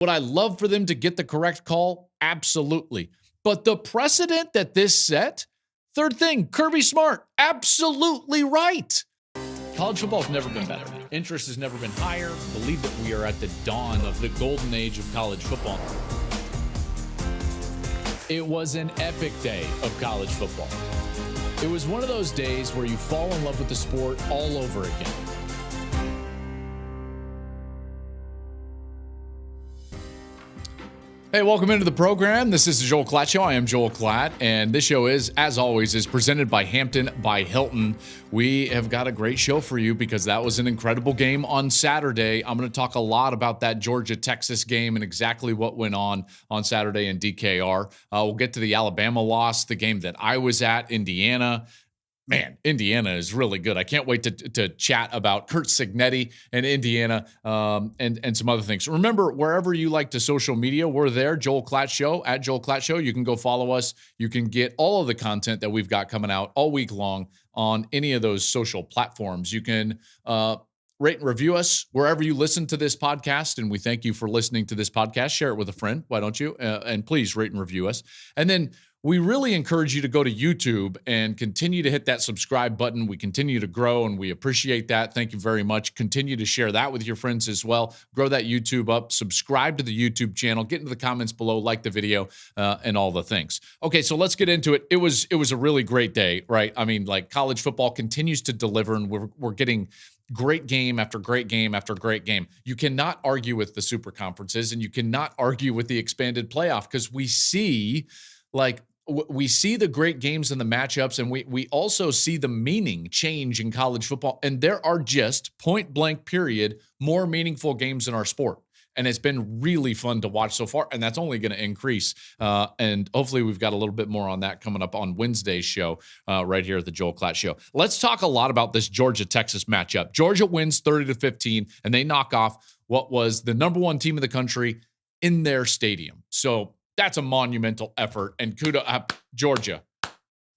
Would I love for them to get the correct call? Absolutely. But the precedent that this set, third thing, Kirby Smart, absolutely right. College football has never been better. Interest has never been higher. I believe that we are at the dawn of the golden age of college football. It was an epic day of college football. It was one of those days where you fall in love with the sport all over again. Hey, welcome into the program. This is the Joel Klatt Show. I am Joel Klatt, and this show is, as always, is presented by Hampton by Hilton. We have got a great show for you because that was an incredible game on Saturday. I'm going to talk a lot about that Georgia-Texas game and exactly what went on Saturday in DKR. We'll get to the Alabama loss, the game that I was at, Indiana. Man, Indiana is really good. I can't wait to chat about Curt Cignetti and Indiana and some other things. Remember, wherever you like to social media, we're there, Joel Klatt Show, at Joel Klatt Show. You can go follow us. You can get all of the content that we've got coming out all week long on any of those social platforms. You can rate and review us wherever you listen to this podcast, and we thank you for listening to this podcast. Share it with a friend, why don't you? And please rate and review us. And then we really encourage you to go to YouTube and continue to hit that subscribe button. We continue to grow, and we appreciate that. Thank you very much. Continue to share that with your friends as well. Grow that YouTube up. Subscribe to the YouTube channel. Get into the comments below, like the video, and all the things. Okay, so let's get into it. It was a really great day, right? I mean, like, college football continues to deliver, and we're getting great game after great game after great game. You cannot argue with the super conferences, and you cannot argue with the expanded playoff because we see the great games and the matchups, and we also see the meaning change in college football. And there are just point blank period more meaningful games in our sport. And it's been really fun to watch so far, and that's only going to increase. And hopefully we've got a little bit more on that coming up on Wednesday's show right here at the Joel Klatt Show. Let's talk a lot about this Georgia-Texas matchup. Georgia wins 30-15, and they knock off what was the number one team in the country in their stadium. So that's a monumental effort, and kudos up Georgia.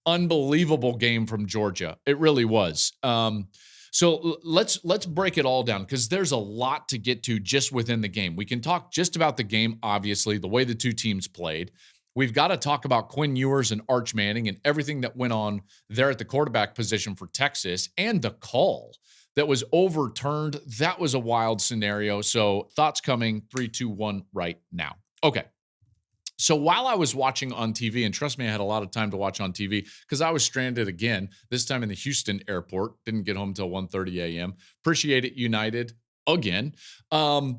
Unbelievable game from Georgia. It really was. So let's break it all down because there's a lot to get to just within the game. We can talk just about the game, obviously, the way the two teams played. We've got to talk about Quinn Ewers and Arch Manning and everything that went on there at the quarterback position for Texas and the call that was overturned. That was a wild scenario. So thoughts coming 3, 2, 1 right now. Okay. So while I was watching on TV, and trust me, I had a lot of time to watch on TV because I was stranded again, this time in the Houston airport. Didn't get home until 1:30 a.m. Appreciate it, United, again. I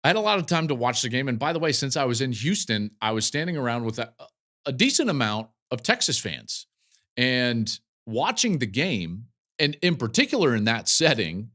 had a lot of time to watch the game. And by the way, since I was in Houston, I was standing around with a decent amount of Texas fans. And watching the game, and in particular in that setting,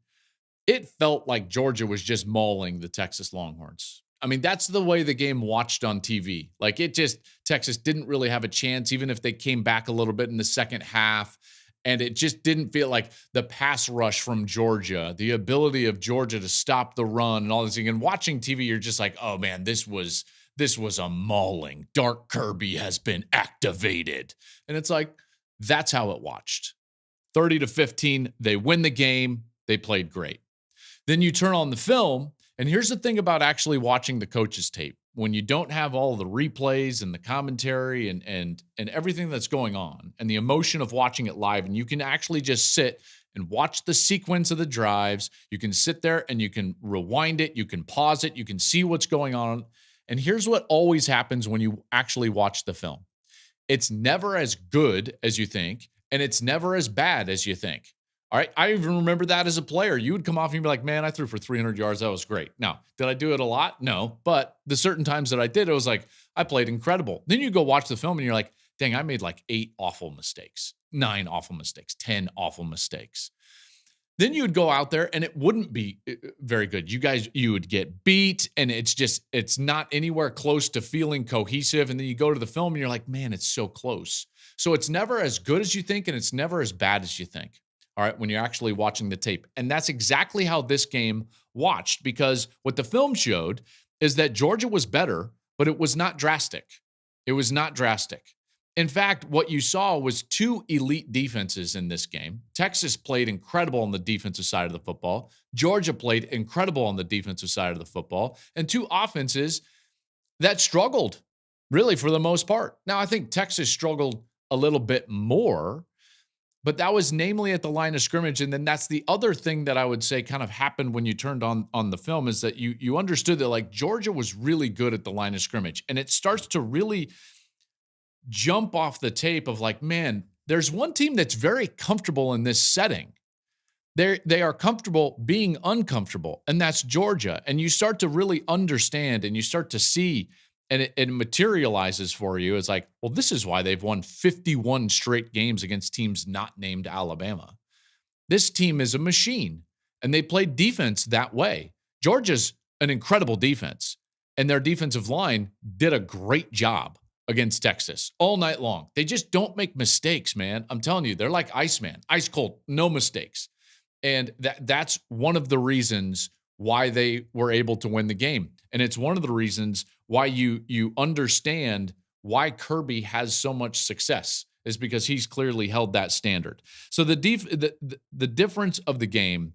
it felt like Georgia was just mauling the Texas Longhorns. I mean, that's the way the game watched on TV. Like, Texas didn't really have a chance, even if they came back a little bit in the second half. And it just didn't feel like the pass rush from Georgia, the ability of Georgia to stop the run and all this thing. And watching TV, you're just like, oh man, this was a mauling. Dark Kirby has been activated. And it's like, that's how it watched. 30-15, they win the game. They played great. Then you turn on the film. And here's the thing about actually watching the coaches' tape. When you don't have all the replays and the commentary and everything that's going on and the emotion of watching it live, and you can actually just sit and watch the sequence of the drives. You can sit there and you can rewind it. You can pause it. You can see what's going on. And here's what always happens when you actually watch the film. It's never as good as you think, and it's never as bad as you think. All right, I even remember that as a player. You would come off and you'd be like, man, I threw for 300 yards. That was great. Now, did I do it a lot? No. But the certain times that I did, it was like, I played incredible. Then you go watch the film and you're like, dang, I made like 8 awful mistakes, 9 awful mistakes, 10 awful mistakes. Then you would go out there and it wouldn't be very good. You would get beat, and it's not anywhere close to feeling cohesive. And then you go to the film and you're like, man, it's so close. So it's never as good as you think, and it's never as bad as you think. All right, when you're actually watching the tape. And that's exactly how this game watched, because what the film showed is that Georgia was better, but it was not drastic. It was not drastic. In fact, what you saw was two elite defenses in this game. Texas played incredible on the defensive side of the football. Georgia played incredible on the defensive side of the football. And two offenses that struggled, really, for the most part. Now, I think Texas struggled a little bit more, but that was namely at the line of scrimmage. And then that's the other thing that I would say kind of happened when you turned on the film, is that you understood that, like, Georgia was really good at the line of scrimmage. And it starts to really jump off the tape of, like, man, there's one team that's very comfortable in this setting. They are comfortable being uncomfortable, and that's Georgia. And you start to really understand, and you start to see, and it materializes for you. It's like, well, this is why they've won 51 straight games against teams not named Alabama. This team is a machine, and they played defense that way. Georgia's an incredible defense, and their defensive line did a great job against Texas all night long. They just don't make mistakes, man. I'm telling you, they're like Iceman, ice cold, no mistakes. And that's one of the reasons why they were able to win the game. And it's one of the reasons why you understand why Kirby has so much success, is because he's clearly held that standard. So the difference of the game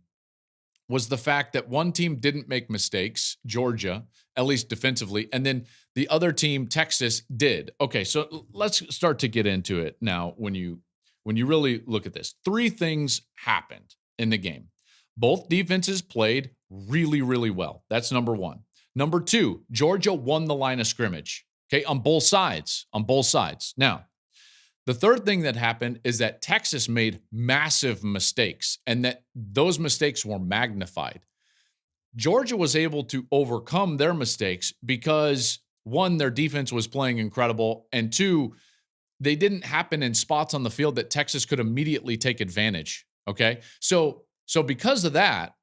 was the fact that one team didn't make mistakes, Georgia, at least defensively, and then the other team, Texas, did. Okay, so let's start to get into it now. When you really look at this, three things happened in the game. Both defenses played really, really well. That's number one. Number two, Georgia won the line of scrimmage, okay, on both sides, Now, the third thing that happened is that Texas made massive mistakes, and that those mistakes were magnified. Georgia was able to overcome their mistakes because, one, their defense was playing incredible, and two, they didn't happen in spots on the field that Texas could immediately take advantage. Okay, so because of that,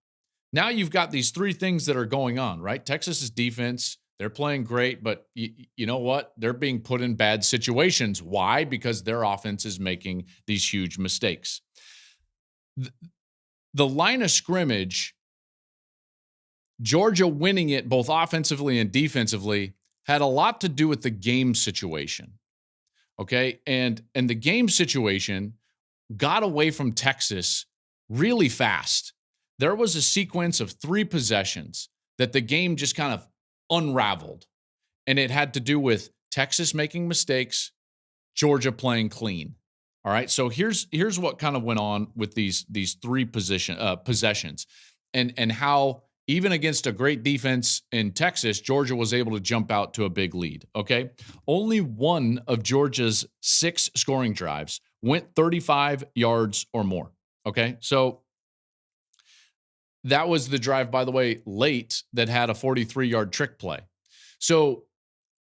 now you've got these three things that are going on, right? Texas's defense, they're playing great, but you know what? They're being put in bad situations. Why? Because their offense is making these huge mistakes. The line of scrimmage, Georgia winning it both offensively and defensively, had a lot to do with the game situation. Okay, and the game situation got away from Texas really fast. There was a sequence of 3 possessions that the game just kind of unraveled, and it had to do with Texas making mistakes, Georgia playing clean. All right, so here's what kind of went on with these 3 possessions, and how even against a great defense in Texas, Georgia was able to jump out to a big lead. Okay, only one of Georgia's 6 scoring drives went 35 yards or more. Okay, so that was the drive, by the way, late, that had a 43-yard trick play. So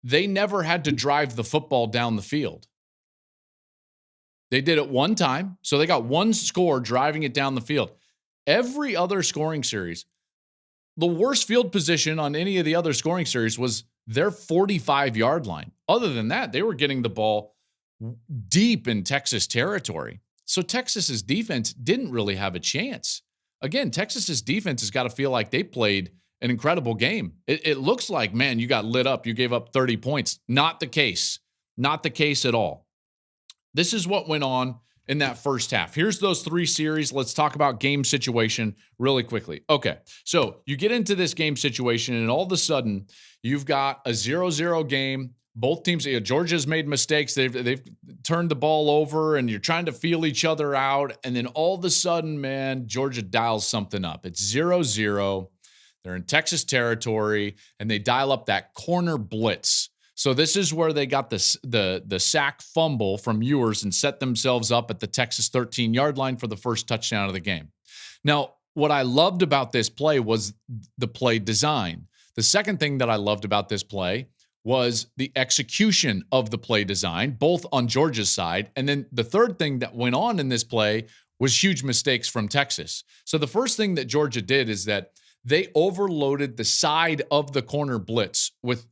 they never had to drive the football down the field. They did it one time, so they got one score driving it down the field. Every other scoring series, the worst field position on any of the other scoring series was their 45-yard line. Other than that, they were getting the ball deep in Texas territory. So Texas's defense didn't really have a chance. Again, Texas's defense has got to feel like they played an incredible game. It looks like, man, you got lit up. You gave up 30 points. Not the case. Not the case at all. This is what went on in that first half. Here's those 3 series. Let's talk about game situation really quickly. Okay, so you get into this game situation, and all of a sudden, you've got a 0-0 game. Both teams, Georgia's made mistakes. They've turned the ball over, and you're trying to feel each other out. And then all of a sudden, man, Georgia dials something up. It's 0-0. They're in Texas territory, and they dial up that corner blitz. So this is where they got the sack fumble from Ewers and set themselves up at the Texas 13-yard line for the first touchdown of the game. Now, what I loved about this play was the play design. The second thing that I loved about this play was the execution of the play design, both on Georgia's side. And then the third thing that went on in this play was huge mistakes from Texas. So the first thing that Georgia did is that they overloaded the side of the corner blitz with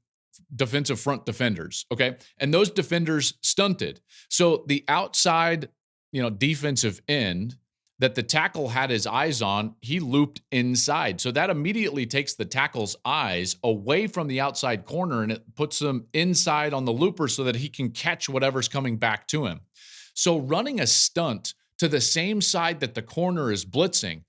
defensive front defenders, okay? And those defenders stunted. So the outside, defensive end that the tackle had his eyes on, he looped inside. So that immediately takes the tackle's eyes away from the outside corner and it puts him inside on the looper so that he can catch whatever's coming back to him. So running a stunt to the same side that the corner is blitzing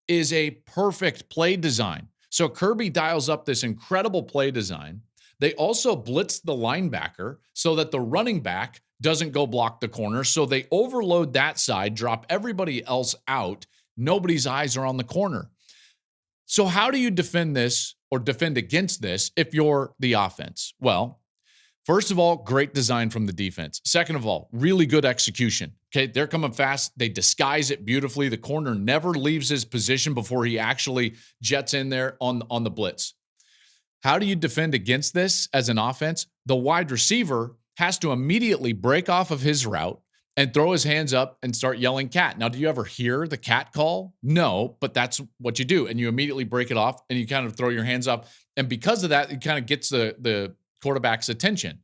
is a perfect play design. So Kirby dials up this incredible play design. They also blitz the linebacker so that the running back doesn't go block the corner. So they overload that side, drop everybody else out. Nobody's eyes are on the corner. So how do you defend this or defend against this if you're the offense? Well, first of all, great design from the defense. Second of all, really good execution. Okay, they're coming fast. They disguise it beautifully. The corner never leaves his position before he actually jets in there on the blitz. How do you defend against this as an offense? The wide receiver has to immediately break off of his route and throw his hands up and start yelling cat. Now, do you ever hear the cat call? No, but that's what you do. And you immediately break it off and you kind of throw your hands up. And because of that, it kind of gets the quarterback's attention.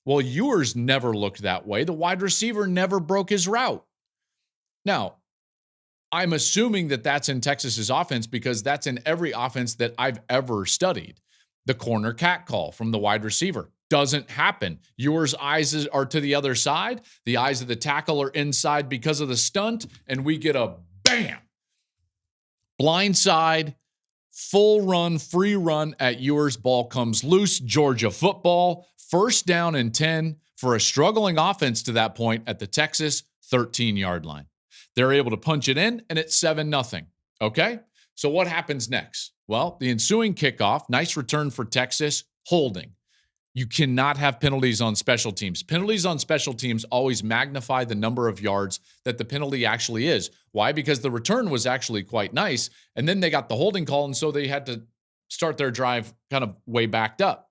Well, Ewers never looked that way. The wide receiver never broke his route. Now, I'm assuming that that's in Texas's offense because that's in every offense that I've ever studied. The corner cat call from the wide receiver doesn't happen. Ewers' eyes are to the other side. The eyes of the tackle are inside because of the stunt, and we get a bam. Blindside, full run, free run at Ewers. Ball comes loose. Georgia football. First down and 10 for a struggling offense to that point at the Texas 13-yard line. They're able to punch it in, and it's 7-0. Okay? So what happens next? Well, the ensuing kickoff, nice return for Texas, holding. You cannot have penalties on special teams. Penalties on special teams always magnify the number of yards that the penalty actually is. Why? Because the return was actually quite nice, and then they got the holding call, and so they had to start their drive kind of way backed up.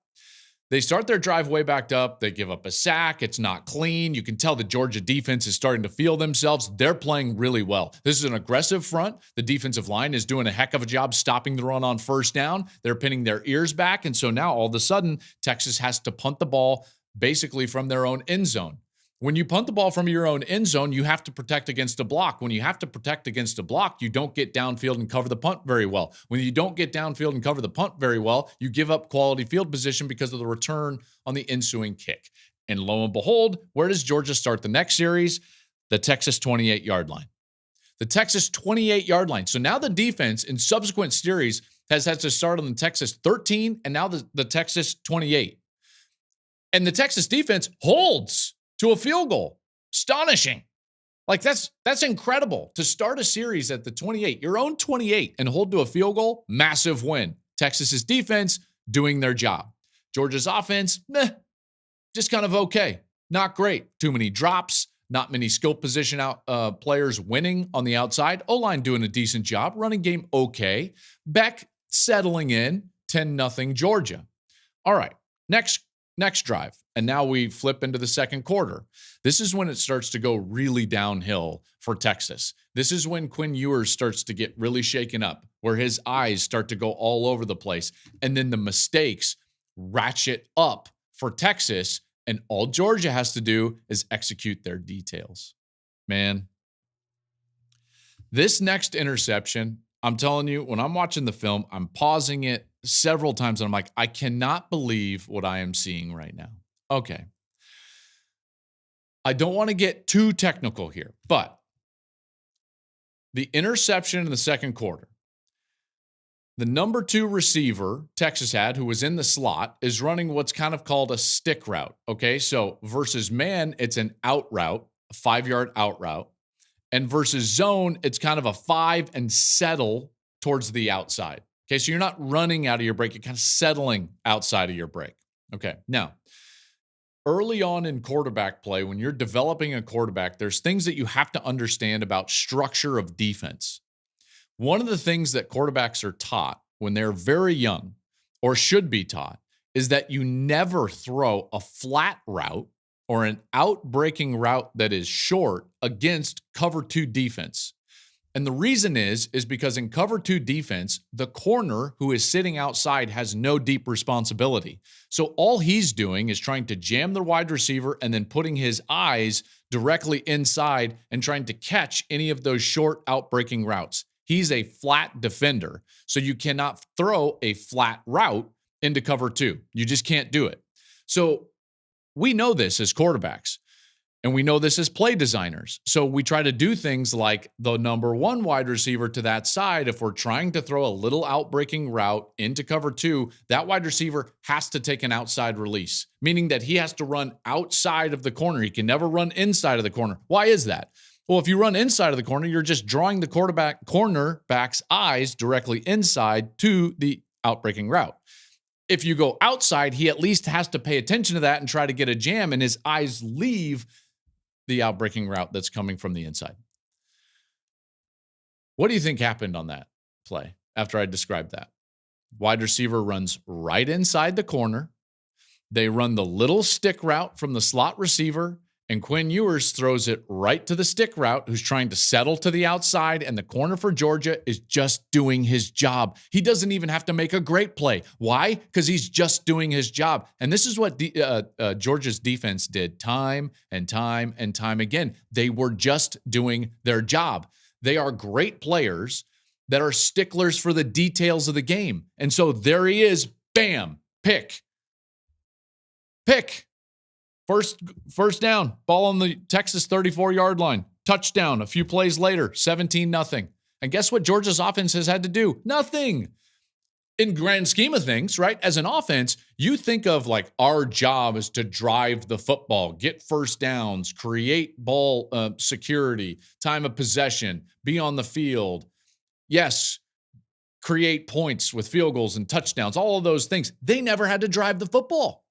They start their drive way backed up. They give up a sack. It's not clean. You can tell the Georgia defense is starting to feel themselves. They're playing really well. This is an aggressive front. The defensive line is doing a heck of a job stopping the run on first down. They're pinning their ears back. And so now all of a sudden, Texas has to punt the ball basically from their own end zone. When you punt the ball from your own end zone, you have to protect against a block. When you have to protect against a block, you don't get downfield and cover the punt very well. When you don't get downfield and cover the punt very well, you give up quality field position because of the return on the ensuing kick. And lo and behold, where does Georgia start the next series? The Texas 28-yard line. The Texas 28-yard line. So now the defense in subsequent series has had to start on the Texas 13 and now the Texas 28. And the Texas defense holds to a field goal. Astonishing. Like that's incredible. To start a series at the 28, your own 28, and hold to a field goal, massive win. Texas's defense doing their job. Georgia's offense, just kind of okay. Not great. Too many drops, not many skill position players winning on the outside. O-line doing a decent job. Running game okay. Beck settling in, 10-0 Georgia. All right, next drive. And now we flip into the second quarter. This is when it starts to go really downhill for Texas. This is when Quinn Ewers starts to get really shaken up, where his eyes start to go all over the place. And then the mistakes ratchet up for Texas. And all Georgia has to do is execute their details. Man, this next interception, I'm telling you, when I'm watching the film, I'm pausing it several times. And I'm like, I cannot believe what I am seeing right now. Okay. I don't want to get too technical here, but the interception in the second quarter, the number 2 receiver Texas had, who was in the slot, is running what's kind of called a stick route. Okay. So versus man, it's an out route, a 5-yard out route. And versus zone, it's kind of a 5 and settle towards the outside. Okay. So you're not running out of your break. You're kind of settling outside of your break. Okay. Now, early on in quarterback play, when you're developing a quarterback, there's things that you have to understand about structure of defense. One of the things that quarterbacks are taught when they're very young, or should be taught, is that you never throw a flat route or an out-breaking route that is short against cover 2 defense. And the reason is because in cover 2 defense, the corner who is sitting outside has no deep responsibility. So all he's doing is trying to jam the wide receiver and then putting his eyes directly inside and trying to catch any of those short outbreaking routes. He's a flat defender. So you cannot throw a flat route into cover 2. You just can't do it. So we know this as quarterbacks. And we know this as play designers. So we try to do things like the number 1 wide receiver to that side. If we're trying to throw a little outbreaking route into cover 2, that wide receiver has to take an outside release, meaning that he has to run outside of the corner. He can never run inside of the corner. Why is that? Well, if you run inside of the corner, you're just drawing the cornerback's eyes directly inside to the outbreaking route. If you go outside, he at least has to pay attention to that and try to get a jam, and his eyes leave the outbreaking route that's coming from the inside. What do you think happened on that play after I described that? Wide receiver runs right inside the corner. They run the little stick route from the slot receiver, and Quinn Ewers throws it right to the stick route, who's trying to settle to the outside, and the corner for Georgia is just doing his job. He doesn't even have to make a great play. Why? Because he's just doing his job. And this is what Georgia's defense did time and time and time again. They were just doing their job. They are great players that are sticklers for the details of the game. And so there he is, bam, pick. First down, ball on the Texas 34-yard line. Touchdown a few plays later, 17-0. And guess what Georgia's offense has had to do? Nothing. In grand scheme of things, right? As an offense, you think of like our job is to drive the football, get first downs, create ball security, time of possession, be on the field. Yes, create points with field goals and touchdowns, all of those things. They never had to drive the football.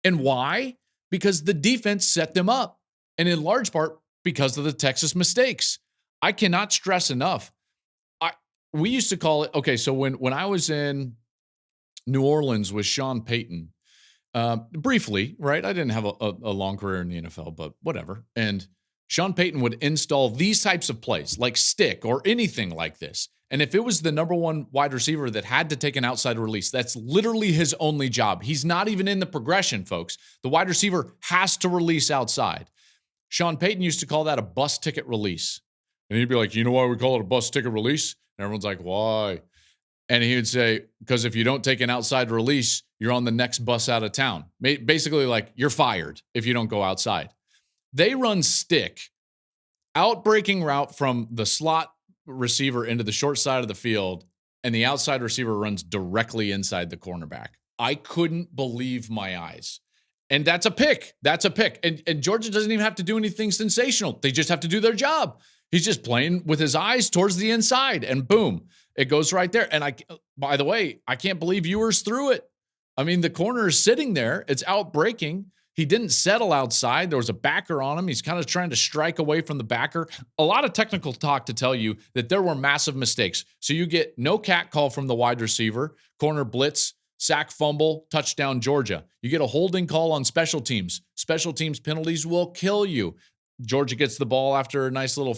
And why? Because the defense set them up, and in large part because of the Texas mistakes. I cannot stress enough. We used to call it, okay, so when I was in New Orleans with Sean Payton, briefly, right? I didn't have a long career in the NFL, but whatever. And Sean Payton would install these types of plays, like stick or anything like this. And if it was the number 1 wide receiver that had to take an outside release, that's literally his only job. He's not even in the progression, folks. The wide receiver has to release outside. Sean Payton used to call that a bus ticket release. And he'd be like, you know why we call it a bus ticket release? And everyone's like, why? And he would say, because if you don't take an outside release, you're on the next bus out of town. Basically, like, you're fired if you don't go outside. They run stick, outbreaking route from the slot receiver into the short side of the field, and the outside receiver runs directly inside the cornerback. I couldn't believe my eyes. And that's a pick. And Georgia doesn't even have to do anything sensational. They just have to do their job. He's just playing with his eyes towards the inside, and boom, it goes right there. And by the way, I can't believe Ewers threw it. I mean, the corner is sitting there. It's outbreaking. He didn't settle outside. There was a backer on him. He's kind of trying to strike away from the backer. A lot of technical talk to tell you that there were massive mistakes. So you get no cat call from the wide receiver, corner blitz, sack fumble, touchdown Georgia. You get a holding call on special teams. Special teams penalties will kill you. Georgia gets the ball after a nice little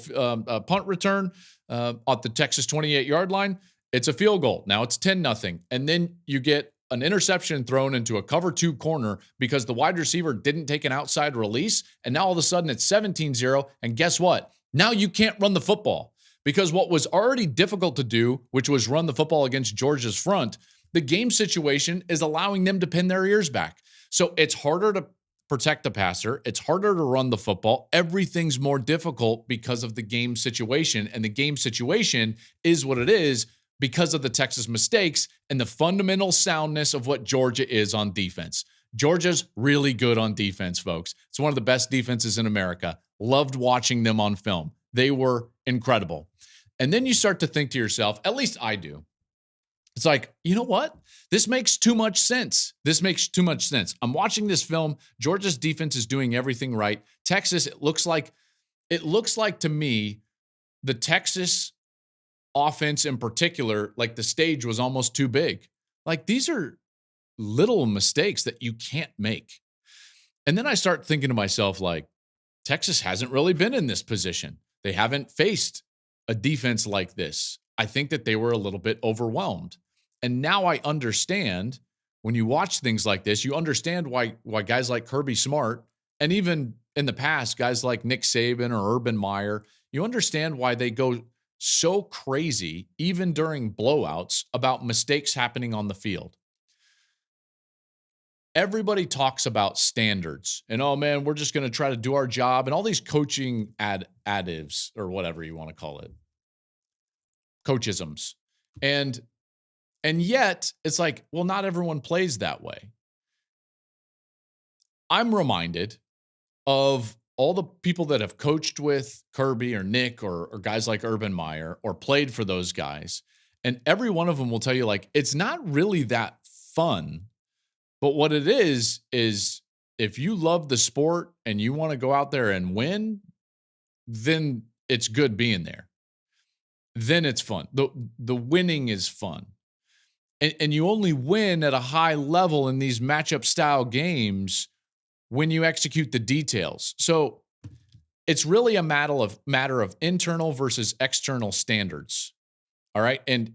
punt return at the Texas 28-yard line. It's a field goal. Now it's 10-0. And then you get an interception thrown into a cover 2 corner because the wide receiver didn't take an outside release. And now all of a sudden it's 17-0. And guess what? Now you can't run the football because what was already difficult to do, which was run the football against Georgia's front, the game situation is allowing them to pin their ears back. So it's harder to protect the passer. It's harder to run the football. Everything's more difficult because of the game situation. And the game situation is what it is because of the Texas mistakes and the fundamental soundness of what Georgia is on defense. Georgia's really good on defense, folks. It's one of the best defenses in America. Loved watching them on film. They were incredible. And then you start to think to yourself, at least I do, it's like, you know what? This makes too much sense. I'm watching this film. Georgia's defense is doing everything right. Texas, it looks like to me, the Texas offense in particular, like the stage was almost too big. Like these are little mistakes that you can't make. And then I start thinking to myself, like, Texas hasn't really been in this position. They haven't faced a defense like this. I think that they were a little bit overwhelmed. And now I understand when you watch things like this, you understand why guys like Kirby Smart and even in the past, guys like Nick Saban or Urban Meyer, you understand why they go so crazy, even during blowouts, about mistakes happening on the field. Everybody talks about standards and, oh man, we're just going to try to do our job and all these coaching additives or whatever you want to call it, coachisms. And yet it's like, well, not everyone plays that way. I'm reminded of all the people that have coached with Kirby or Nick or guys like Urban Meyer or played for those guys. And every one of them will tell you, like, it's not really that fun. But what it is if you love the sport and you want to go out there and win, then it's good being there. Then it's fun. The winning is fun. And you only win at a high level in these matchup style games when you execute the details. So it's really a matter of internal versus external standards. All right. And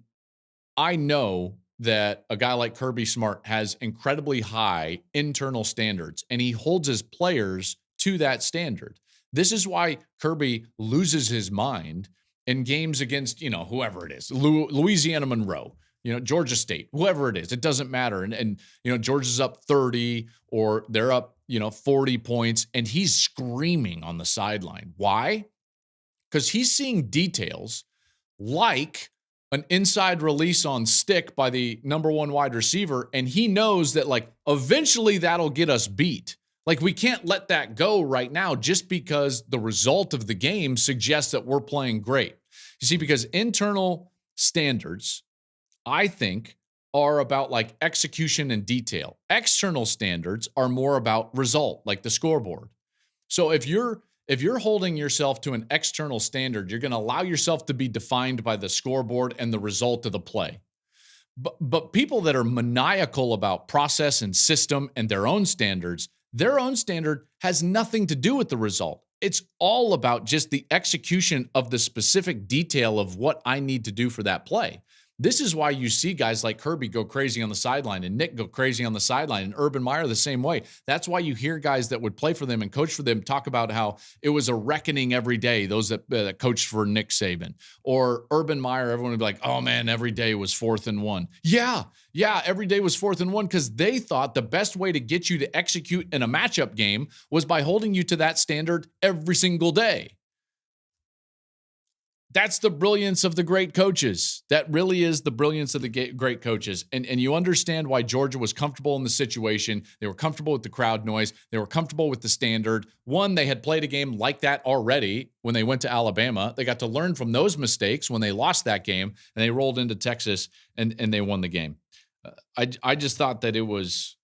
I know that a guy like Kirby Smart has incredibly high internal standards, and he holds his players to that standard. This is why Kirby loses his mind in games against, whoever it is, Louisiana Monroe, Georgia State, whoever it is, it doesn't matter. And Georgia's up 30 or they're up, 40 points, and he's screaming on the sideline. Why? Because he's seeing details like an inside release on stick by the number one wide receiver, and he knows that, like, eventually that'll get us beat. Like, we can't let that go right now just because the result of the game suggests that we're playing great. You see, because internal standards, I think, are about like execution and detail. External standards are more about result, like the scoreboard. So if you're holding yourself to an external standard, you're going to allow yourself to be defined by the scoreboard and the result of the play. But people that are maniacal about process and system and their own standards, their own standard has nothing to do with the result. It's all about just the execution of the specific detail of what I need to do for that play. This is why you see guys like Kirby go crazy on the sideline and Nick go crazy on the sideline and Urban Meyer the same way. That's why you hear guys that would play for them and coach for them talk about how it was a reckoning every day, those that coached for Nick Saban. Or Urban Meyer, everyone would be like, oh man, every day was 4th and 1. Yeah, every day was 4th and 1 because they thought the best way to get you to execute in a matchup game was by holding you to that standard every single day. That's the brilliance of the great coaches. That really is the brilliance of the great coaches. And you understand why Georgia was comfortable in the situation. They were comfortable with the crowd noise. They were comfortable with the standard. One, they had played a game like that already when they went to Alabama. They got to learn from those mistakes when they lost that game, and they rolled into Texas and they won the game. I just thought that it was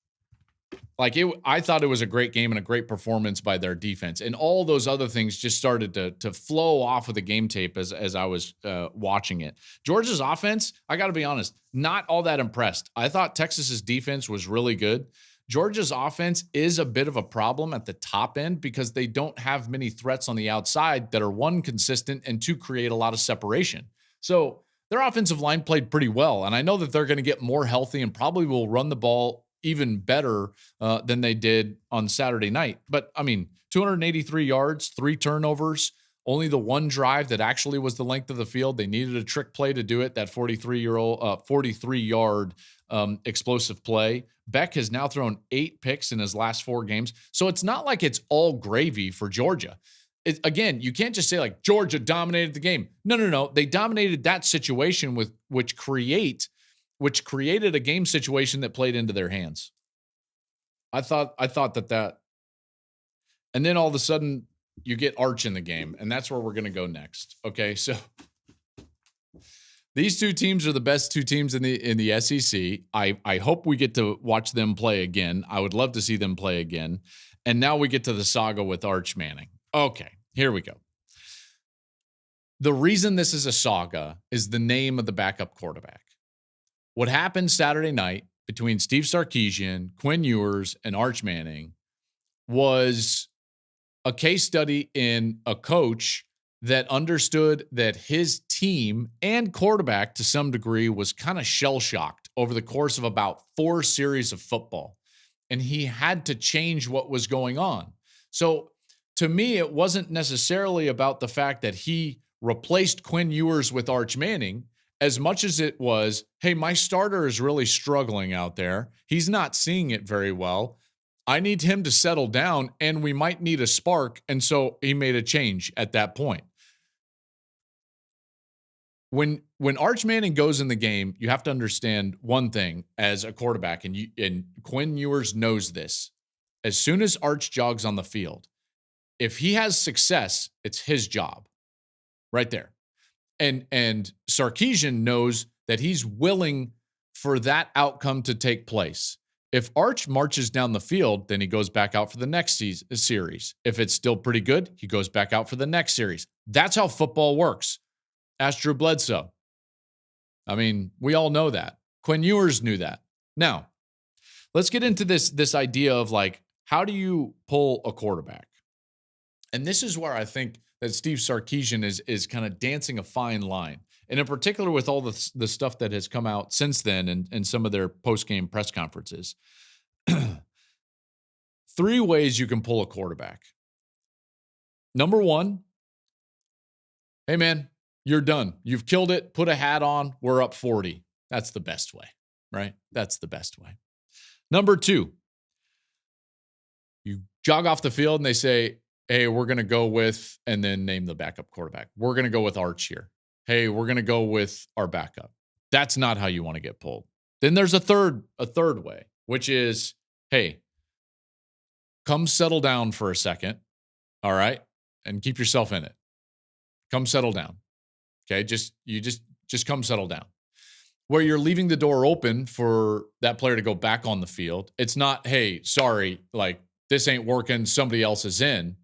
like it. I thought it was a great game and a great performance by their defense, and all those other things just started to flow off of the game tape as I was watching it. Georgia's offense, I got to be honest, not all that impressed. I thought Texas's defense was really good. Georgia's offense is a bit of a problem at the top end because they don't have many threats on the outside that are, one, consistent, and two, create a lot of separation. So their offensive line played pretty well, and I know that they're going to get more healthy and probably will run the ball even better than they did on Saturday night. But, I mean, 283 yards, 3 turnovers, only the one drive that actually was the length of the field. They needed a trick play to do it, that 43-yard explosive play. Beck has now thrown 8 picks in his last 4 games. So it's not like it's all gravy for Georgia. Again, you can't just say, like, Georgia dominated the game. No. They dominated that situation which created a game situation that played into their hands. I thought that, and then all of a sudden you get Arch in the game, and that's where we're going to go next. Okay, so these two teams are the best 2 teams in the SEC. I hope we get to watch them play again. I would love to see them play again. And now we get to the saga with Arch Manning. Okay, here we go. The reason this is a saga is the name of the backup quarterback. What happened Saturday night between Steve Sarkisian, Quinn Ewers, and Arch Manning was a case study in a coach that understood that his team and quarterback to some degree was kind of shell-shocked over the course of about 4 series of football. And he had to change what was going on. So to me, it wasn't necessarily about the fact that he replaced Quinn Ewers with Arch Manning as much as it was, hey, my starter is really struggling out there. He's not seeing it very well. I need him to settle down, and we might need a spark. And so he made a change at that point. When Arch Manning goes in the game, you have to understand one thing as a quarterback, and Quinn Ewers knows this. As soon as Arch jogs on the field, if he has success, it's his job right there. And Sarkisian knows that he's willing for that outcome to take place. If Arch marches down the field, then he goes back out for the next series. If it's still pretty good, he goes back out for the next series. That's how football works. Ask Drew Bledsoe. I mean, we all know that. Quinn Ewers knew that. Now, let's get into this idea of like, how do you pull a quarterback? And this is where I think that Steve Sarkisian is kind of dancing a fine line. And in particular with all the stuff that has come out since then and some of their post-game press conferences. 3 ways you can pull a quarterback. Number 1, hey man, you're done. You've killed it. Put a hat on. We're up 40. That's the best way, right? That's the best way. Number 2, you jog off the field and they say, hey, we're going to go with, and then name the backup quarterback. We're going to go with Arch here. Hey, we're going to go with our backup. That's not how you want to get pulled. Then there's a third way, which is, hey, come settle down for a second. All right. And keep yourself in it. Come settle down. Okay. Just come settle down. Where you're leaving the door open for that player to go back on the field. It's not, hey, sorry, like this ain't working. Somebody else is in.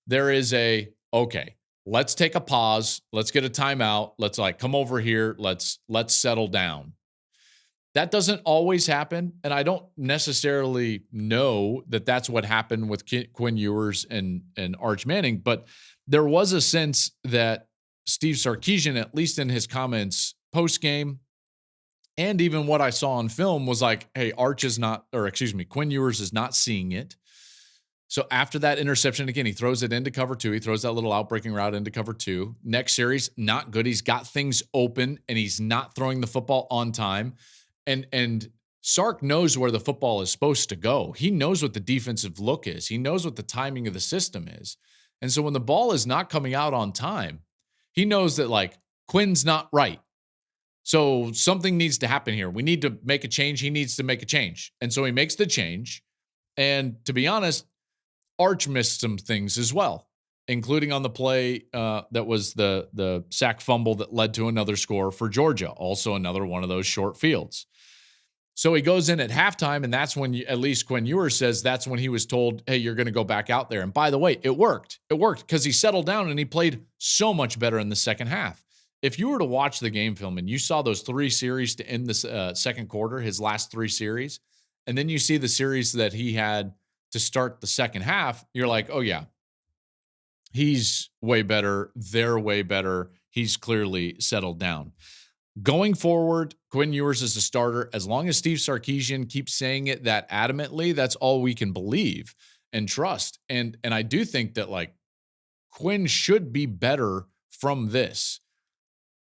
There is okay, let's take a pause. Let's get a timeout. Let's come over here. Let's settle down. That doesn't always happen. And I don't necessarily know that that's what happened with Quinn Ewers and Arch Manning, but there was a sense that Steve Sarkisian, at least in his comments post-game, and even what I saw on film was like, hey, Quinn Ewers is not seeing it. So after that interception, again, he throws it into cover 2. He throws that little outbreaking route into cover 2. Next series, not good. He's got things open, and he's not throwing the football on time. And Sark knows where the football is supposed to go. He knows what the defensive look is. He knows what the timing of the system is. And so when the ball is not coming out on time, he knows that, Quinn's not right. So something needs to happen here. We need to make a change. He needs to make a change. And so he makes the change. And to be honest, Arch missed some things as well, including on the play that was the sack fumble that led to another score for Georgia, also another one of those short fields. So he goes in at halftime, and that's when, at least Quinn Ewers says, that's when he was told, hey, you're going to go back out there. And by the way, it worked. It worked because he settled down and he played so much better in the second half. If you were to watch the game film and you saw those 3 series to end the second quarter, his last 3 series, and then you see the series that he had to start the second half, you're like, oh yeah, he's way better. They're way better. He's clearly settled down. Going forward, Quinn Ewers is a starter. As long as Steve Sarkisian keeps saying it that adamantly, that's all we can believe and trust. And I do think that Quinn should be better from this.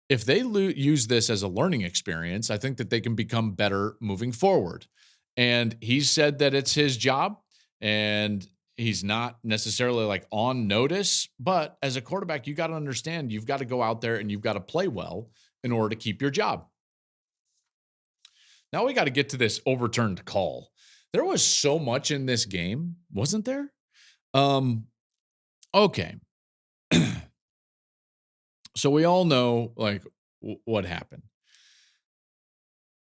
If they use this as a learning experience, I think that they can become better moving forward. And he said that it's his job. And he's not necessarily on notice, but as a quarterback, you got to understand, you've got to go out there and you've got to play well in order to keep your job. Now we got to get to this overturned call. There was so much in this game, wasn't there? Okay. So we all know what happened.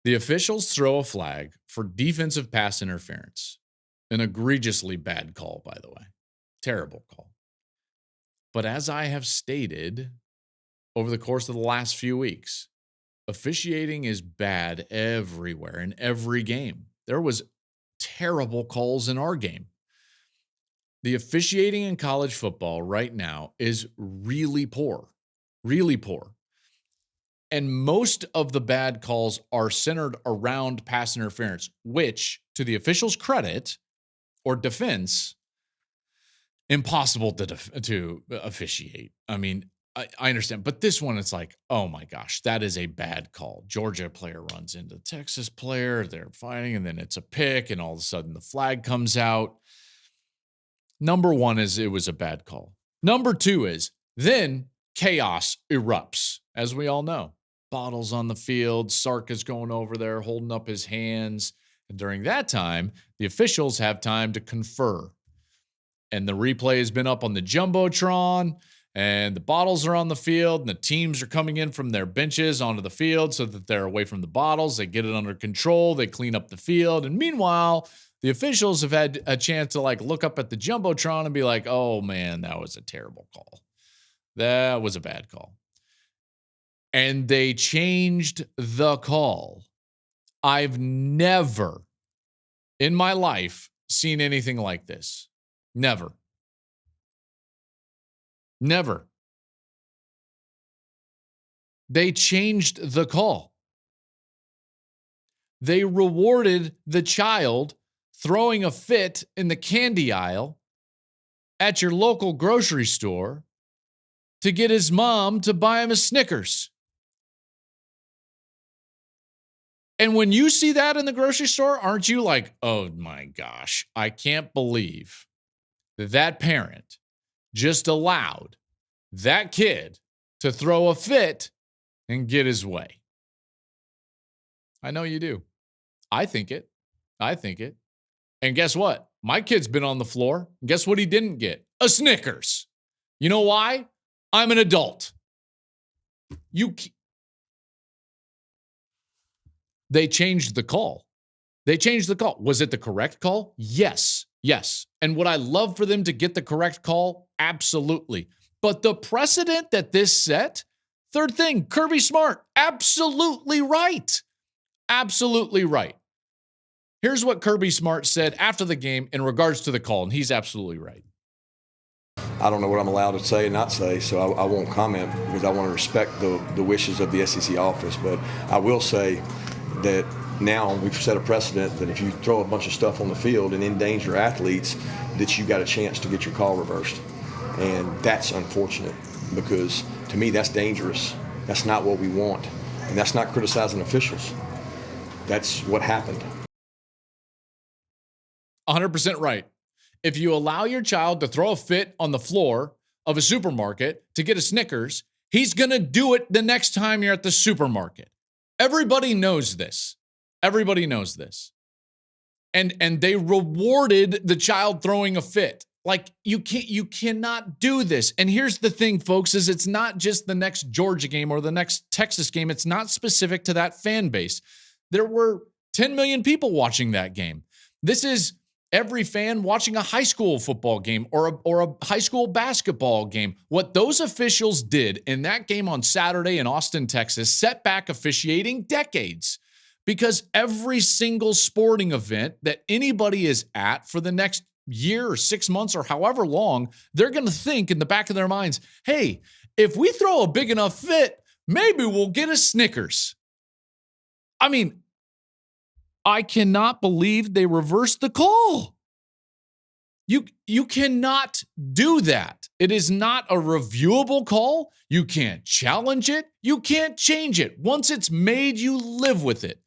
The officials throw a flag for defensive pass interference. An egregiously bad call, by the way. Terrible call. But as I have stated over the course of the last few weeks, officiating is bad everywhere in every game. There was terrible calls in our game. The officiating in college football right now is really poor, really poor. And most of the bad calls are centered around pass interference, which, to the officials' credit or defense, impossible to officiate. I mean, I understand, but this one, it's like, oh my gosh, that is a bad call. Georgia player runs into Texas player, they're fighting, and then it's a pick, and all of a sudden the flag comes out. Number one is it was a bad call. Number two is then chaos erupts, as we all know. Bottles on the field, Sark is going over there holding up his hands. And during that time, the officials have time to confer. And the replay has been up on the Jumbotron, and the bottles are on the field, and the teams are coming in from their benches onto the field so that they're away from the bottles. They get it under control. They clean up the field. And meanwhile, the officials have had a chance to look up at the Jumbotron and be like, oh man, that was a terrible call. That was a bad call. And they changed the call. I've never in my life seen anything like this. Never. Never. They changed the call. They rewarded the child throwing a fit in the candy aisle at your local grocery store to get his mom to buy him a Snickers. And when you see that in the grocery store, aren't you like, oh my gosh, I can't believe that parent just allowed that kid to throw a fit and get his way? I know you do. I think it. And guess what? My kid's been on the floor. Guess what he didn't get? A Snickers. You know why? I'm an adult. They changed the call. Was it the correct call? Yes. And would I love for them to get the correct call? Absolutely. But the precedent that this set, third thing, Kirby Smart, absolutely right. Here's what Kirby Smart said after the game in regards to the call, and he's absolutely right. I don't know what I'm allowed to say and not say, so I won't comment because I want to respect the wishes of the SEC office. But I will say that now we've set a precedent that if you throw a bunch of stuff on the field and endanger athletes, that you got a chance to get your call reversed. And that's unfortunate because, to me, that's dangerous. That's not what we want. And that's not criticizing officials. That's what happened. 100% right. If you allow your child to throw a fit on the floor of a supermarket to get a Snickers, he's going to do it the next time you're at the supermarket. Everybody knows this. And they rewarded the child throwing a fit. Like, you cannot do this. And here's the thing, folks, is it's not just the next Georgia game or the next Texas game. It's not specific to that fan base. There were 10 million people watching that game. This is every fan watching a high school football game or a high school basketball game. What those officials did in that game on Saturday in Austin, Texas, set back officiating decades, because every single sporting event that anybody is at for the next year or 6 months or however long, they're going to think in the back of their minds, hey, if we throw a big enough fit, maybe we'll get a Snickers. I mean, I cannot believe they reversed the call. You cannot do that. It is not a reviewable call. You can't challenge it. You can't change it. Once it's made, you live with it.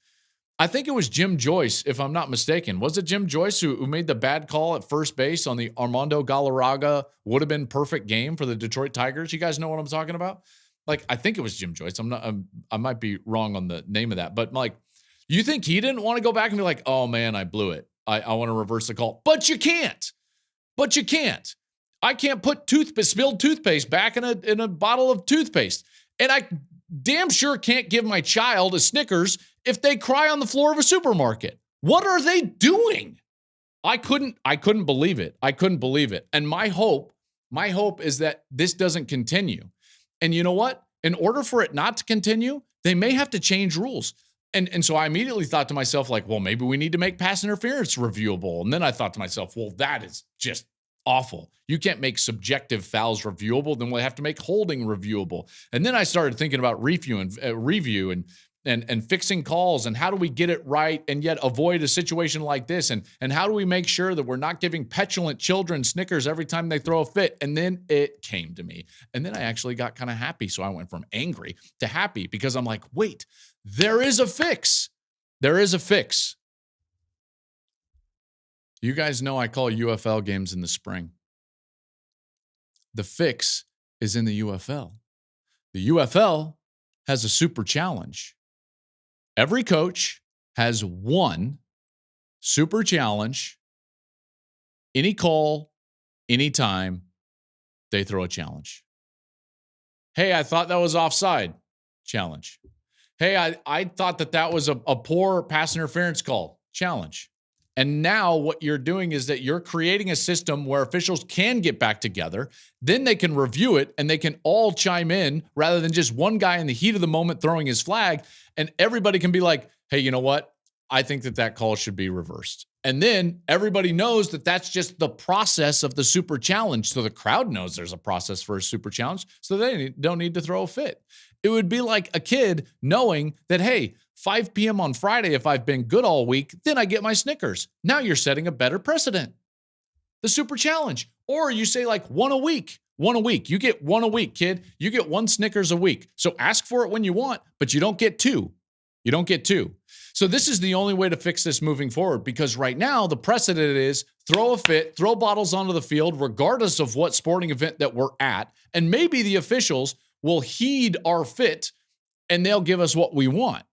I think it was Jim Joyce, if I'm not mistaken. Was it Jim Joyce who made the bad call at first base on the Armando Galarraga would have been perfect game for the Detroit Tigers? You guys know what I'm talking about? Like, I think it was Jim Joyce. I might be wrong on the name of that, but like, you think he didn't want to go back and be like, oh man, I blew it. I want to reverse the call. But you can't. I can't put spilled toothpaste back in a bottle of toothpaste. And I damn sure can't give my child a Snickers if they cry on the floor of a supermarket. What are they doing? I couldn't believe it. And my hope is that this doesn't continue. And you know what? In order for it not to continue, they may have to change rules. And so I immediately thought to myself, like, well, maybe we need to make pass interference reviewable. And then I thought to myself, well, that is just Awful. You can't make subjective fouls reviewable, then we'll have to make holding reviewable. And then I started thinking about review and fixing calls, and how do we get it right and yet avoid a situation like this, and how do we make sure that we're not giving petulant children Snickers every time they throw a fit. And then it came to me, and then I actually got kind of happy. So I went from angry to happy, because I'm like, wait, there is a fix. There is a fix. You guys know I call UFL games in the spring. The fix is in the UFL. The UFL has a super challenge. Every coach has one super challenge. Any call, anytime, they throw a challenge. Hey, I thought that was offside. Challenge. Hey, I thought that was a poor pass interference call. Challenge. And now what you're doing is that you're creating a system where officials can get back together. Then they can review it, and they can all chime in rather than just one guy in the heat of the moment throwing his flag. And everybody can be like, hey, you know what? I think that call should be reversed. And then everybody knows that that's just the process of the super challenge. So the crowd knows there's a process for a super challenge, so they don't need to throw a fit. It would be like a kid knowing that, hey, 5 p.m. on Friday, if I've been good all week, then I get my Snickers. Now you're setting a better precedent. The super challenge. Or you say like one a week. You get one a week, kid. You get 1 Snickers a week. So ask for it when you want, but you don't get 2. You don't get 2. So this is the only way to fix this moving forward, because right now the precedent is throw a fit, throw bottles onto the field, regardless of what sporting event that we're at. And maybe the officials will heed our fit and they'll give us what we want.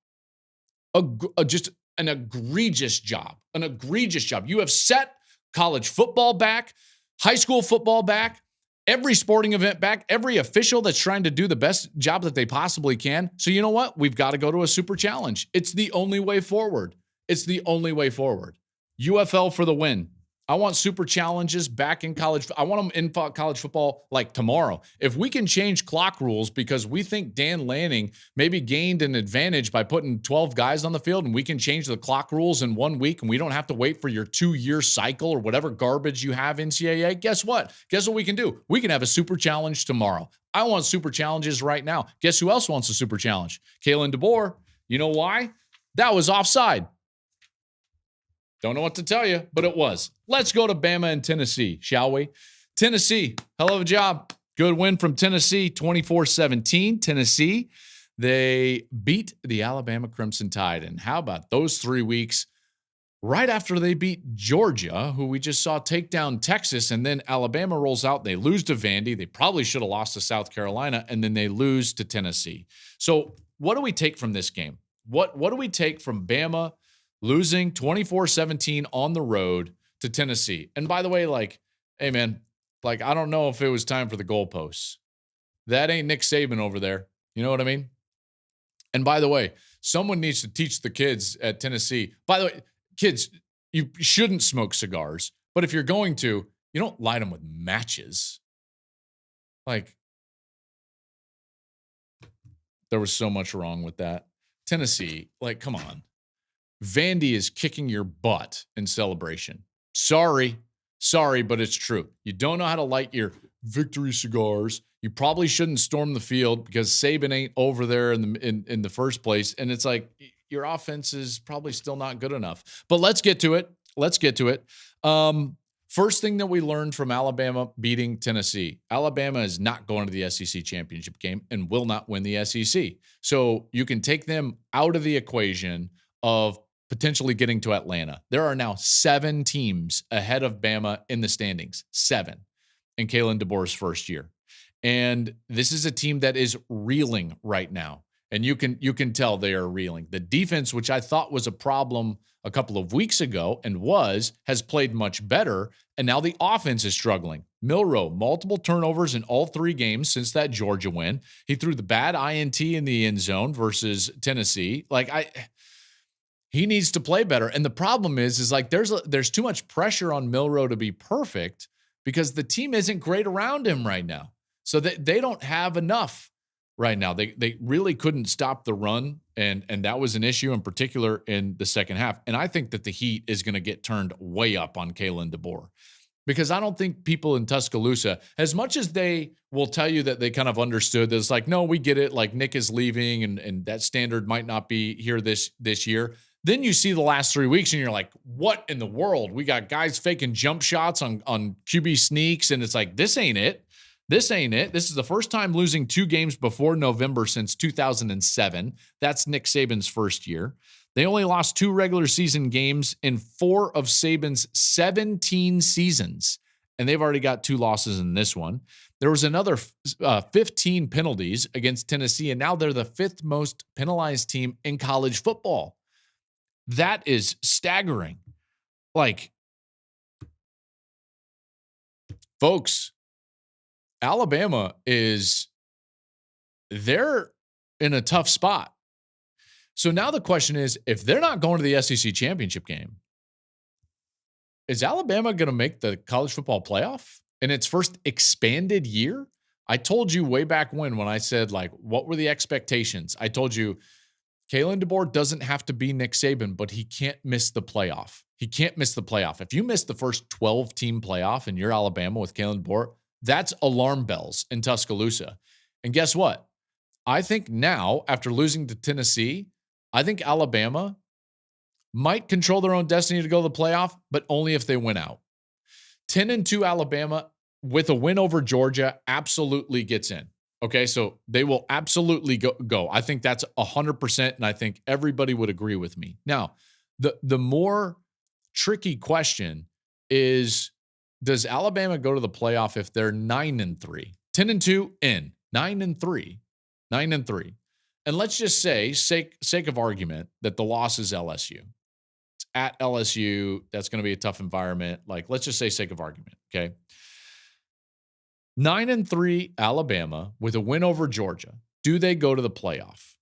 Just an egregious job. You have set college football back, high school football back, every sporting event back, every official that's trying to do the best job that they possibly can. So you know what? We've got to go to a super challenge. It's the only way forward. UFL for the win. I want super challenges back in college. I want them in college football like tomorrow. If we can change clock rules because we think Dan Lanning maybe gained an advantage by putting 12 guys on the field, and we can change the clock rules in 1 week, and we don't have to wait for your 2-year cycle or whatever garbage you have NCAA, guess what? Guess what we can do? We can have a super challenge tomorrow. I want super challenges right now. Guess who else wants a super challenge? Kalen DeBoer. You know why? That was offside. Don't know what to tell you, but it was. Let's go to Bama and Tennessee, shall we? Tennessee, hell of a job. Good win from Tennessee, 24-17. Tennessee, they beat the Alabama Crimson Tide. And how about those 3 weeks right after they beat Georgia, who we just saw take down Texas, and then Alabama rolls out. They lose to Vandy. They probably should have lost to South Carolina, and then they lose to Tennessee. So what do we take from this game? What do we take from Bama losing 24-17 on the road to Tennessee? And by the way, like, hey, man, like, I don't know if it was time for the goalposts. That ain't Nick Saban over there. You know what I mean? And by the way, someone needs to teach the kids at Tennessee. By the way, kids, you shouldn't smoke cigars. But if you're going to, you don't light them with matches. Like, there was so much wrong with that. Tennessee, like, come on. Vandy is kicking your butt in celebration. Sorry, but it's true. You don't know how to light your victory cigars. You probably shouldn't storm the field because Saban ain't over there in the first place. And it's like, your offense is probably still not good enough. But let's get to it. First thing that we learned from Alabama beating Tennessee, Alabama is not going to the SEC championship game and will not win the SEC. So you can take them out of the equation of potentially getting to Atlanta. There are now 7 teams ahead of Bama in the standings. 7 in Kalen DeBoer's first year. And this is a team that is reeling right now. And you can tell they are reeling. The defense, which I thought was a problem a couple of weeks ago and has played much better. And now the offense is struggling. Milroe, multiple turnovers in all 3 games since that Georgia win. He threw the bad INT in the end zone versus Tennessee. He needs to play better. And the problem is like there's too much pressure on Milroe to be perfect because the team isn't great around him right now. So they don't have enough right now. They really couldn't stop the run, and that was an issue in particular in the second half. And I think that the heat is going to get turned way up on Kalen DeBoer because I don't think people in Tuscaloosa, as much as they will tell you that they kind of understood that it's like, no, we get it. Like Nick is leaving and that standard might not be here this year. Then you see the last 3 weeks and you're like, what in the world? We got guys faking jump shots on QB sneaks. And it's like, this ain't it. This ain't it. This is the first time losing 2 games before November since 2007. That's Nick Saban's first year. They only lost 2 regular season games in 4 of Saban's 17 seasons, and they've already got 2 losses in this one. There was another 15 penalties against Tennessee, and now they're the 5th most penalized team in college football. That is staggering. Like, folks, Alabama they're in a tough spot. So now the question is, if they're not going to the SEC championship game, is Alabama going to make the college football playoff in its first expanded year? I told you way back when I said, like, what were the expectations? I told you Kalen DeBoer doesn't have to be Nick Saban, but he can't miss the playoff. He can't miss the playoff. If you miss the first 12-team playoff and you're Alabama with Kalen DeBoer, that's alarm bells in Tuscaloosa. And guess what? I think now, after losing to Tennessee, I think Alabama might control their own destiny to go to the playoff, but only if they win out. 10-2 Alabama with a win over Georgia absolutely gets in. Okay, so they will absolutely go. I think that's 100%, and I think everybody would agree with me. Now, the more tricky question is, does Alabama go to the playoff if they're 9-3? 10-2 in, 9-3, 9-3. And let's just say, sake of argument, that the loss is LSU. It's at LSU. That's going to be a tough environment. Like, let's just say, sake of argument, okay? 9-3 Alabama with a win over Georgia. Do they go to the playoff?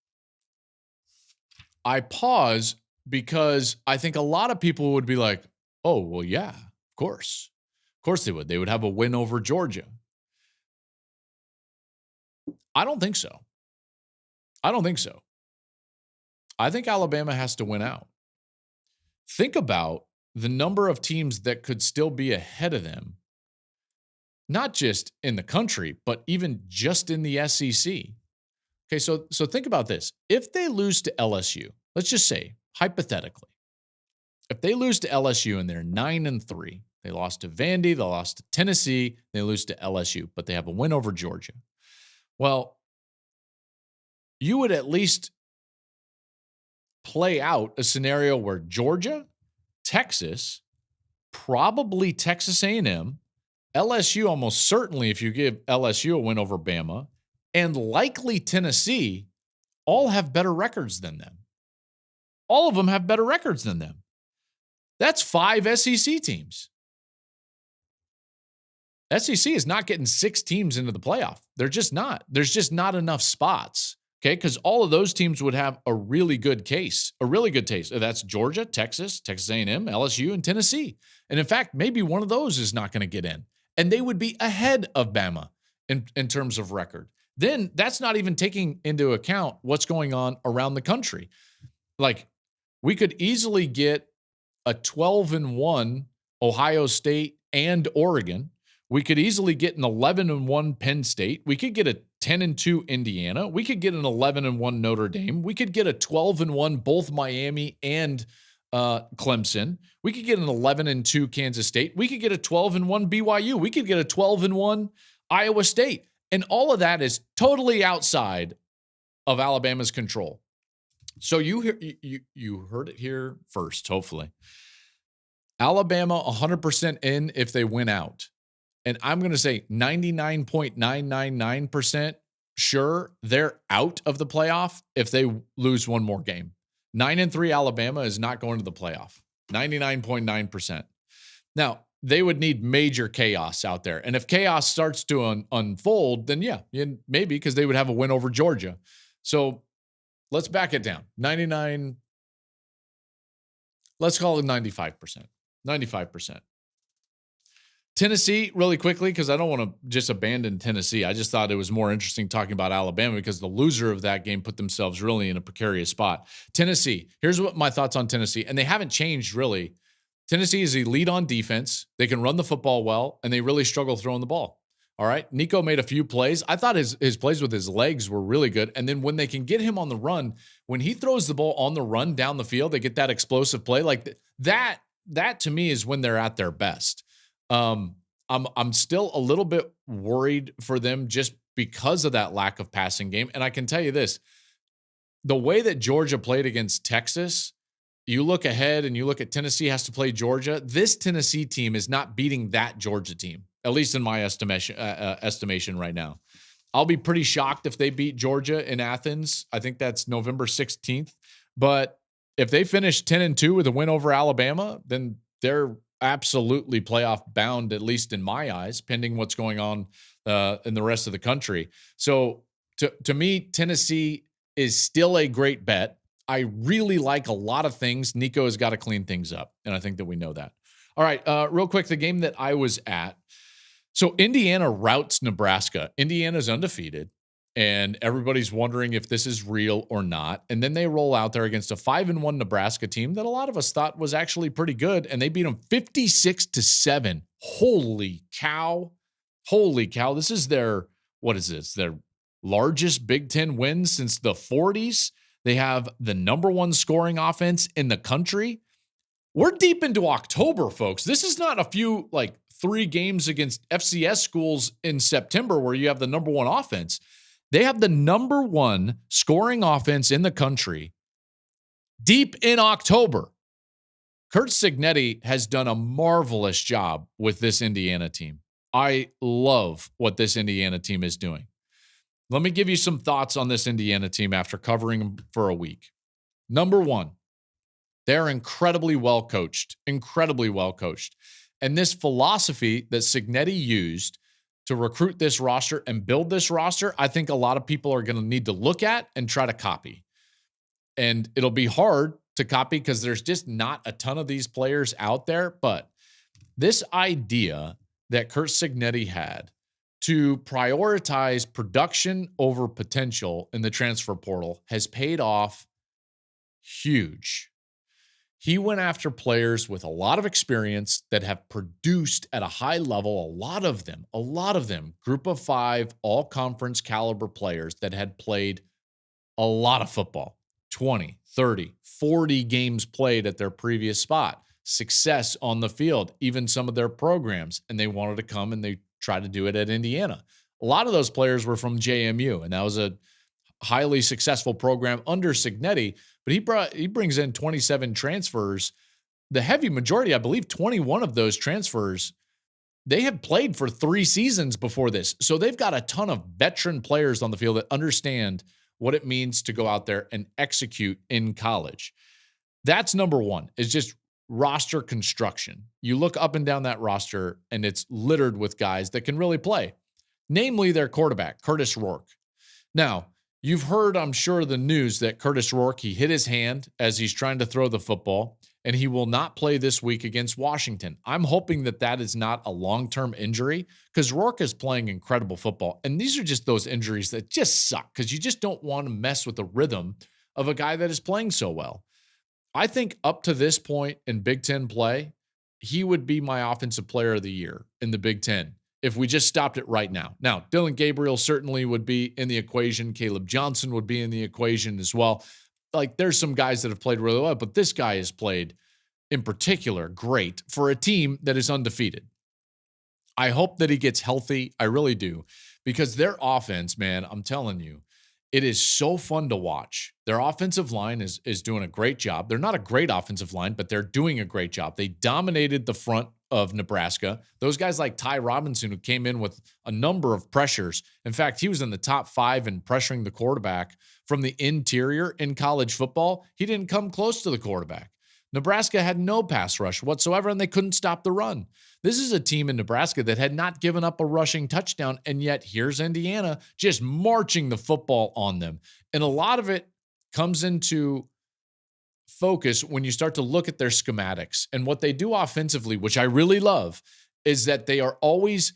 I pause because I think a lot of people would be like, oh, well, yeah, of course. Of course they would. They would have a win over Georgia. I don't think so. I don't think so. I think Alabama has to win out. Think about the number of teams that could still be ahead of them, not just in the country, but even just in the SEC. Okay, so think about this. If they lose to LSU, let's just say, hypothetically, if they lose to LSU and they're 9-3, they lost to Vandy, they lost to Tennessee, they lose to LSU, but they have a win over Georgia. Well, you would at least play out a scenario where Georgia, Texas, probably Texas A&M, LSU almost certainly, if you give LSU a win over Bama, and likely Tennessee, all have better records than them. All of them have better records than them. That's 5 SEC teams. SEC is not getting 6 teams into the playoff. They're just not. There's just not enough spots. Okay, because all of those teams would have a really good case, a really good taste. That's Georgia, Texas, Texas A&M, LSU, and Tennessee. And in fact, maybe one of those is not going to get in. And they would be ahead of Bama in terms of record. Then that's not even taking into account what's going on around the country. Like, we could easily get a 12-1 Ohio State and Oregon. We could easily get an 11-1 Penn State. We could get a 10-2 Indiana. We could get an 11-1 Notre Dame. We could get a 12-1 both Miami and Clemson. We could get an 11-2 Kansas State. We could get a 12-1 BYU. We could get a 12-1 Iowa State. And all of that is totally outside of Alabama's control. So you heard it here first, hopefully. Alabama 100% in if they win out. And I'm going to say 99.999% sure they're out of the playoff if they lose one more game. 9-3 Alabama is not going to the playoff. 99.9%. Now, they would need major chaos out there. And if chaos starts to unfold, then yeah, maybe, because they would have a win over Georgia. So let's back it down. 99, let's call it 95%. 95%. Tennessee, really quickly, because I don't want to just abandon Tennessee. I just thought it was more interesting talking about Alabama because the loser of that game put themselves really in a precarious spot. Tennessee, here's what my thoughts on Tennessee, and they haven't changed really Tennessee is elite on defense. They can run the football well, and they really struggle throwing the ball. All right. Nico made a few plays. I thought his plays with his legs were really good. And then when they can get him on the run, when he throws the ball on the run down the field, they get that explosive play. Like that to me is when they're at their best. I'm still a little bit worried for them just because of that lack of passing game. And I can tell you this, the way that Georgia played against Texas, you look ahead and you look at Tennessee has to play Georgia. This Tennessee team is not beating that Georgia team, at least in my estimation right now. I'll be pretty shocked if they beat Georgia in Athens. I think that's November 16th. But if they finish 10-2 with a win over Alabama, then they're absolutely playoff bound, at least in my eyes, pending what's going on in the rest of the country. So to me, Tennessee is still a great bet. I really like a lot of things. Nico has got to clean things up, and I think that we know that. All right, real quick, the game that I was at. So Indiana routs Nebraska. Indiana's undefeated, and everybody's wondering if this is real or not. And then they roll out there against a 5-1 Nebraska team that a lot of us thought was actually pretty good, and they beat them 56-7. Holy cow. Holy cow. This is their largest Big Ten win since the 40s. They have the number one scoring offense in the country. We're deep into October, folks. This is not a few, 3 games against FCS schools in September where you have the number one offense. They have the number one scoring offense in the country deep in October. Curt Cignetti has done a marvelous job with this Indiana team. I love what this Indiana team is doing. Let me give you some thoughts on this Indiana team after covering them for a week. Number one, they're incredibly well coached. And this philosophy that Cignetti used to recruit this roster and build this roster, I think a lot of people are going to need to look at and try to copy. And it'll be hard to copy because there's just not a ton of these players out there. But this idea that Curt Cignetti had to prioritize production over potential in the transfer portal has paid off huge. He went after players with a lot of experience that have produced at a high level, a lot of them, group of 5, all conference caliber players that had played a lot of football, 20, 30, 40 games played at their previous spot, success on the field, even some of their programs, and they wanted to come and they tried to do it at Indiana. A lot of those players were from JMU, and that was a highly successful program under Cignetti, but he brings in 27 transfers. The heavy majority, I believe 21 of those transfers, they had played for 3 seasons before this. So they've got a ton of veteran players on the field that understand what it means to go out there and execute in college. That's number one, is just roster construction. You look up and down that roster, and it's littered with guys that can really play, namely their quarterback, Curtis Rourke. Now, you've heard, I'm sure, the news that Curtis Rourke, he hit his hand as he's trying to throw the football, and he will not play this week against Washington. I'm hoping that that is not a long-term injury because Rourke is playing incredible football, and these are just those injuries that just suck because you just don't want to mess with the rhythm of a guy that is playing so well. I think up to this point in Big Ten play, he would be my offensive player of the year in the Big Ten if we just stopped it right now. Now, Dylan Gabriel certainly would be in the equation. Caleb Johnson would be in the equation as well. There's some guys that have played really well, but this guy has played in particular great for a team that is undefeated. I hope that he gets healthy. I really do, because their offense, man, I'm telling you, it is so fun to watch. Their offensive line is doing a great job. They're not a great offensive line, but they're doing a great job. They dominated the front of Nebraska. Those guys like Ty Robinson, who came in with a number of pressures. In fact, he was in the top 5 in pressuring the quarterback from the interior in college football. He didn't come close to the quarterback. Nebraska had no pass rush whatsoever, and they couldn't stop the run. This is a team in Nebraska that had not given up a rushing touchdown, and yet here's Indiana just marching the football on them. And a lot of it comes into focus when you start to look at their schematics. And what they do offensively, which I really love, is that they are always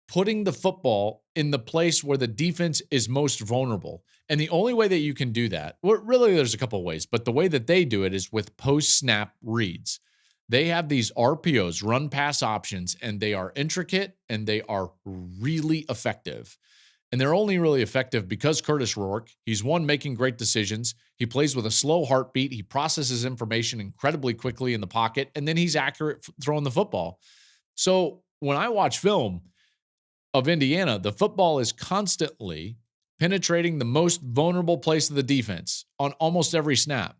putting the football in the place where the defense is most vulnerable. And the only way that you can do that, well, really there's a couple of ways, but the way that they do it is with post-snap reads. They have these RPOs, run pass options, and they are intricate and they are really effective. And they're only really effective because Curtis Rourke, he's one, making great decisions. He plays with a slow heartbeat. He processes information incredibly quickly in the pocket, and then he's accurate throwing the football. So when I watch film of Indiana, the football is constantly penetrating the most vulnerable place of the defense on almost every snap.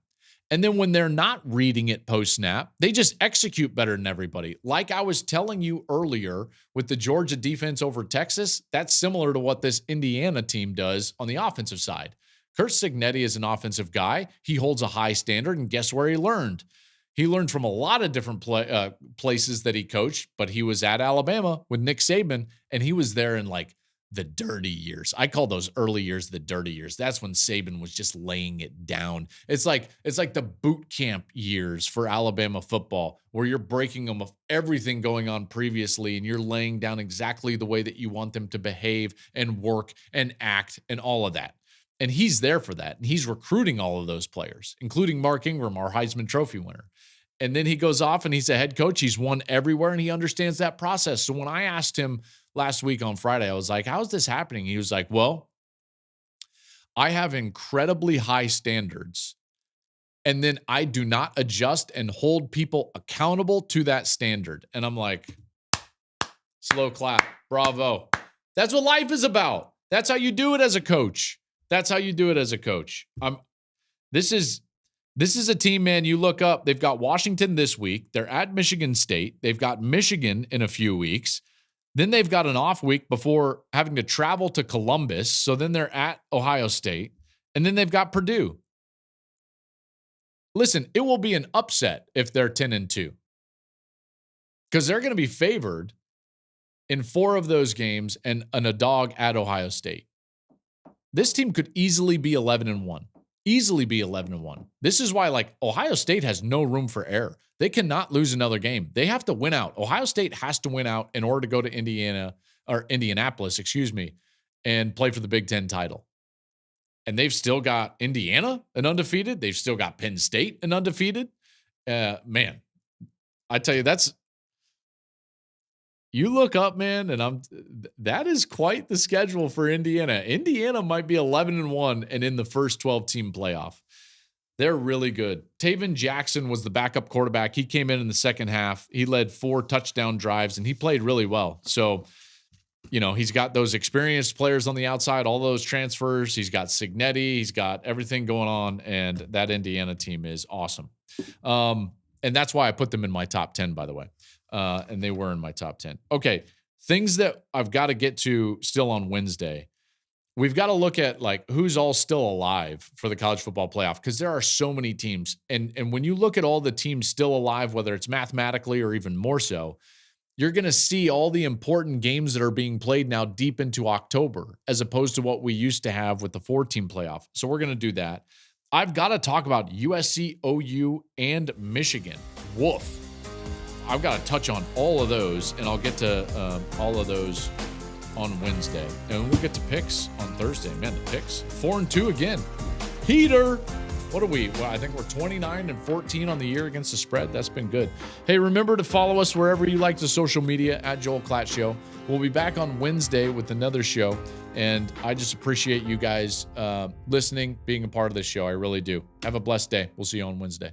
And then when they're not reading it post-snap, they just execute better than everybody. Like I was telling you earlier with the Georgia defense over Texas, that's similar to what this Indiana team does on the offensive side. Curt Cignetti is an offensive guy. He holds a high standard, and guess where he learned? He learned from a lot of different places that he coached, but he was at Alabama with Nick Saban, and he was there in like the dirty years. I call those early years the dirty years. That's when Saban was just laying it down. It's like the boot camp years for Alabama football, where you're breaking them of everything going on previously, and you're laying down exactly the way that you want them to behave and work and act and all of that. And he's there for that. And he's recruiting all of those players, including Mark Ingram, our Heisman Trophy winner. And then he goes off and he's a head coach. He's won everywhere, and he understands that process. So when I asked him last week on Friday, I was like, how's this happening? He was like, well, I have incredibly high standards, and then I do not adjust and hold people accountable to that standard. And I'm like, slow clap. Bravo. That's what life is about. That's how you do it as a coach. That's how you do it as a coach. This is a team, man, you look up. They've got Washington this week. They're at Michigan State. They've got Michigan in a few weeks. Then they've got an off week before having to travel to Columbus. So then they're at Ohio State. And then they've got Purdue. Listen, it will be an upset if they're 10-2. Because they're going to be favored in 4 of those games and a dog at Ohio State. This team could easily be 11-1. Easily be 11-1. This is why, like, Ohio State has no room for error. They cannot lose another game. They have to win out. Ohio State has to win out in order to go to Indianapolis, and play for the Big Ten title. And they've still got Indiana and undefeated. They've still got Penn State and undefeated. Man, I tell you, you look up, man, and that is quite the schedule for Indiana. Indiana might be 11-1 and in the first 12-team playoff. They're really good. Taven Jackson was the backup quarterback. He came in the second half. He led 4 touchdown drives, and he played really well. So, he's got those experienced players on the outside, all those transfers. He's got Cignetti. He's got everything going on, and that Indiana team is awesome. And that's why I put them in my top 10, by the way. And they were in my top 10. Okay, things that I've got to get to still on Wednesday. We've got to look at like who's all still alive for the college football playoff, because there are so many teams. And when you look at all the teams still alive, whether it's mathematically or even more so, you're going to see all the important games that are being played now deep into October, as opposed to what we used to have with the 4-team playoff. So we're going to do that. I've got to talk about USC, OU, and Michigan. Woof. I've got to touch on all of those, and I'll get to all of those on Wednesday. And we'll get to picks on Thursday. Man, the picks. 4-2 again. Heater. What are we? Well, I think we're 29-14 on the year against the spread. That's been good. Hey, remember to follow us wherever you like the social media at Joel Klatt Show. We'll be back on Wednesday with another show. And I just appreciate you guys listening, being a part of this show. I really do. Have a blessed day. We'll see you on Wednesday.